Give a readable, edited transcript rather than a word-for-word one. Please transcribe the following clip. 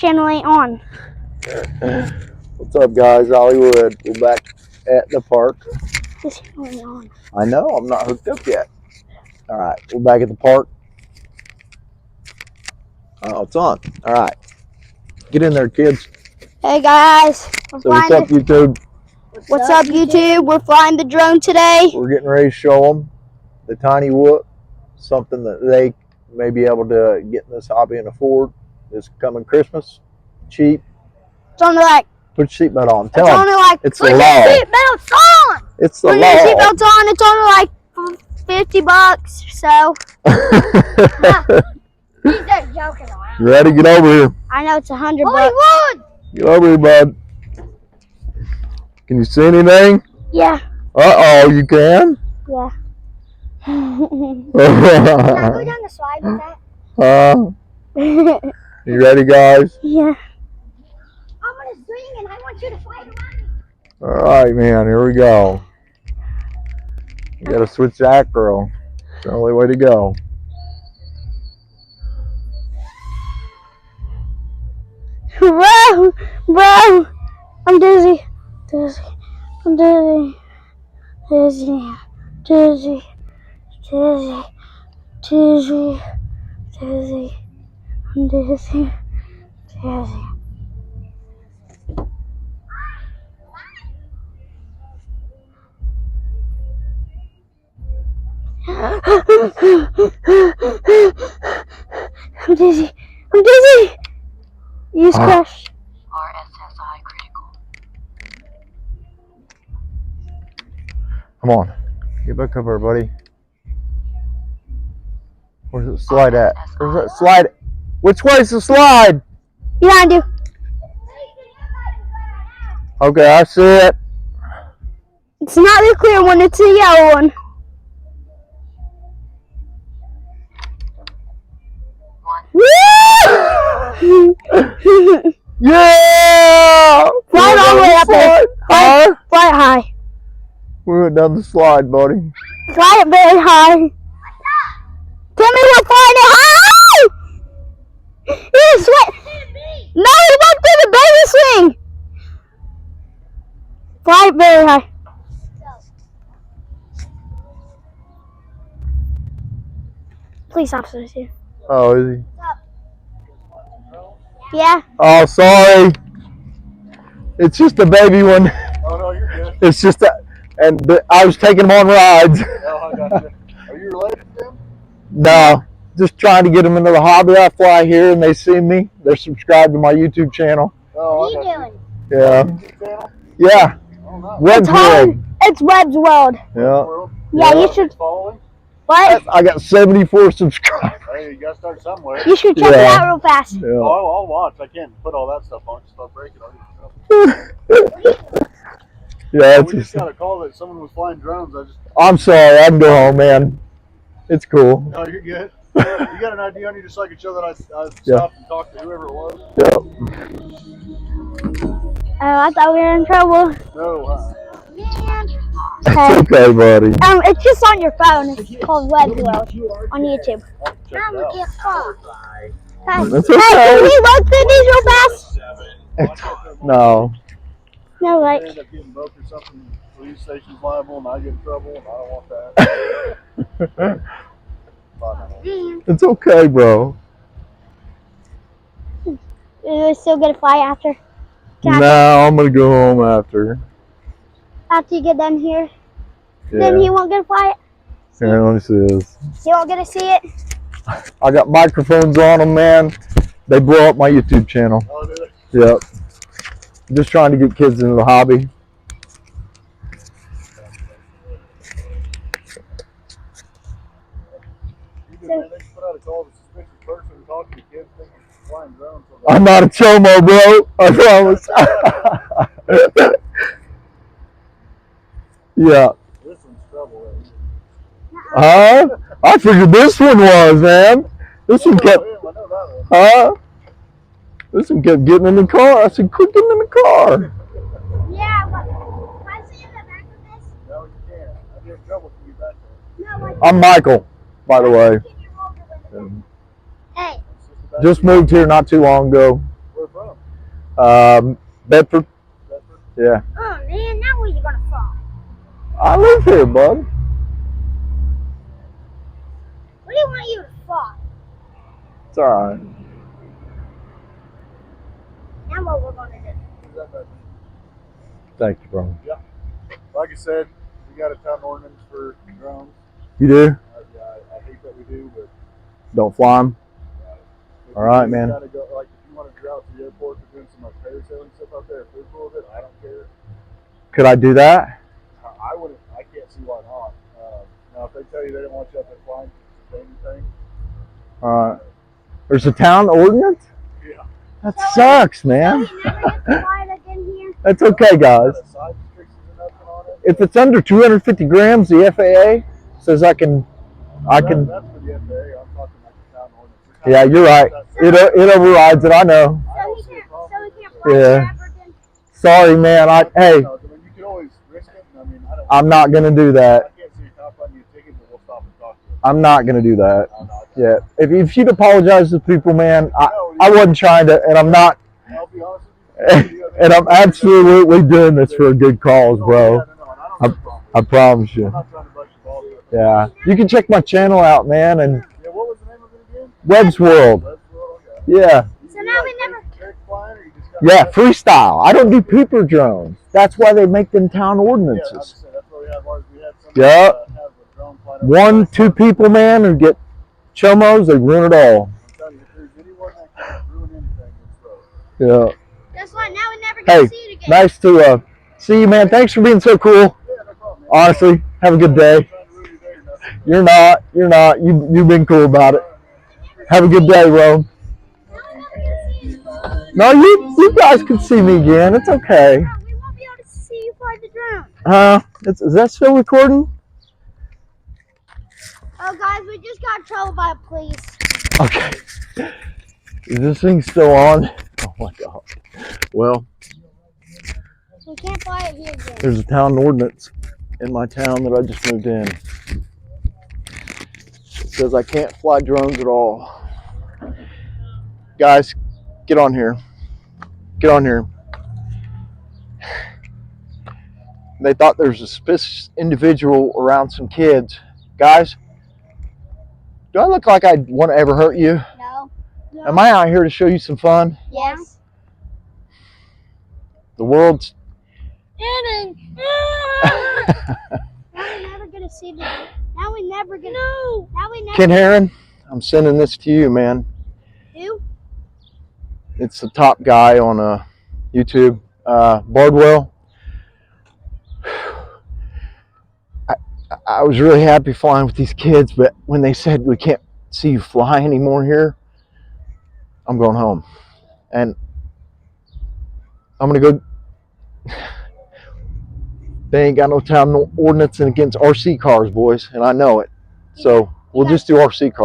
Channel ain't on. What's up, guys? Hollywood. We're back at the park. This channel ain't on. I know, I'm not hooked up yet. All right, we're back at the park. Oh, it's on. All right. Get in there, kids. Hey, guys. So what's up, YouTube? What's up, YouTube? We're flying the drone today. We're getting ready to show them the tiny whoop, something that they may be able to get in this hobby and afford this coming Christmas. Cheap. It's only like... Put your seatbelt on. Tell it's them. only like... It's the law. Seatbelts on! It's the law. law. Seatbelts on. It's only like $50, so... He's just joking around. You ready? Get over here. I know it's $100. Hollywood! Get over here, bud. Can you see anything? Yeah. Uh-oh, you can? Yeah. Can I go down the slide with that? You ready, guys? Yeah. I'm going to swing and I want you to slide around me. All right, man. Here we go. You got to switch to acro. It's the only way to go. Bro, I'm dizzy. I'm dizzy. I'm dizzy. I'm dizzy. Use crash. RSSI critical. Come on. Get back up here, buddy. Where's the slide at? Where's that slide? Which way's the slide? Behind you. Okay, I see it. It's not the clear one, it's the yellow one. Woo! Yeah! Fly all the way up there. Fly high. We went down the slide, buddy. Fly it very high. Timmy, we're flying it high! He went. No, he went through the baby swing. Fly it very high. Police officer's here. Oh, is he? Yeah. Oh, sorry. It's just a baby one. Oh, no, you're good. It's just a, I was taking them on rides. Oh, I got you. Are you related to them? No, just trying to get them into the hobby. I fly here and they see me. They're subscribed to my YouTube channel. Oh, What are you doing? Yeah. YouTube channel? Yeah. Oh, nice. Web's World. It's Web's World. Yeah. World. Yeah, you should. Following? What? I got 74 subscribers. Hey, you got to start somewhere. You should check it out real fast. Yeah. Oh, I'll watch. I can't put all that stuff on. Just start breaking on Yeah, we just got a call that someone was flying drones. I'm sorry. I can go home, man. It's cool. No, you're good. You got an ID on you just so I can show that I stopped and talked to whoever it was? Yeah. Oh, I thought we were in trouble. No, Okay. It's okay, buddy. It's just on your phone. It's called Web World on YouTube. check it out. That's Hey, okay. can we look through these real fast? No. No, I like. end up getting booked or something. The police station's liable and I get in trouble and I don't want that. It's okay, bro. Is it still gonna fly after? No, I'm gonna go home after. After you get done here? Yeah. Then he won't get to fly it? Here, let me see this. He won't get to see it? I got microphones on them, man. They blow up my YouTube channel. Oh, do they? Yep. I'm just trying to get kids into the hobby. They should put out a call to suspicious person and talk to the kids thinking flying drones. I'm not a chomo, bro. I promise. Yeah. This one's trouble. Huh? I figured this one was, man. This one kept. I know that one. Huh? This one kept getting in the car. I said, quit getting in the car. Yeah, but can I see in the back of this? No, you can't. I get in trouble if you get back there. No, I'm Michael, by the way. Hey. Just moved here not too long ago. Where from? Bedford. Bedford? Yeah. Oh man, now where you gonna fall? I live here, bud. What do you want you to fall? It's all right. Now what we're gonna do? Is that better? Thank you, bro. Yeah. Like I said, we got a town ordinance for drones. You do? Yeah, I hate that we do, but Don't fly them. if All right, you man. Gotta go, like if you want to go out to the airport for doing some like parasailing stuff out there, if they're cool with it, I don't care. Could I do that? I wouldn't. I can't see why not. Now, if they tell you they don't want you out there flying to say anything, All right. There's a town ordinance? yeah. That sucks, man. So we never get to fly it again here? That's okay, guys. Side restrictions and nothing on it. If it's under 250 grams, the FAA says I can. That's for the FAA. I'm talking like the town ordinance. Yeah, you're right. It overrides it. I know. So we can't fly Yeah. forever again? Sorry, man. Hey, You can always risk it. I mean, I'm not gonna do I that. can't see a cop writing you a ticket, but we'll stop and talk to you. I'm not gonna do that. I'm not. Yeah. If you'd apologize to people, man, No, I wasn't trying to, and I'm not, I'll be honest with you. and I'm absolutely doing this for a good cause, bro. Yeah, no, and I don't have a problem. I promise you. I'm not trying to bust your balls. Yeah. You can check my channel out, man, and Yeah, what was the name of it again? Webb's World. Web's World, okay. Yeah. So now we never. Trick flying, or you just got Yeah, freestyle. I don't do pooper drones. That's why they make them town Yeah, I was ordinances. just saying, that's why we have ours. We had some Yep. have a drone flying over 1, the 2 people, man, who get chomos, they ruin it all. I'm telling you, if there's anyone that can ruin anything, it's those. Yeah. That's why now we never Hey, get to see it again. nice to see you, man. Thanks for being so cool. Yeah, no problem, man. Honestly, have a good day. I'm trying to ruin your day or nothing. You're not. You're not. You've been cool about it. Have a good day, Rome. No, you guys can see me again. It's okay. We won't be able to see you fly the drone. Is that still recording? Oh, guys, we just got in trouble by the police. Okay. Is this thing still on? Oh my God. Well, We can't fly it here again. there's a town ordinance in my town that I just moved in. It says I can't fly drones at all. Guys, get on here. Get on here. They thought there was a suspicious individual around some kids. Guys, do I look like I want to ever hurt you? No. Am I out here to show you some fun? Yes. The world's... Now we're never gonna see the. Now we never gonna. No. Now we never. Ken Heron, I'm sending this to you, man. Who? It's the top guy on YouTube, Bardwell. I was really happy flying with these kids, but when they said we can't see you fly anymore here, I'm going home. And I'm going to go. They ain't got no town ordinance against RC cars, boys, and I know it. So we'll just do RC cars.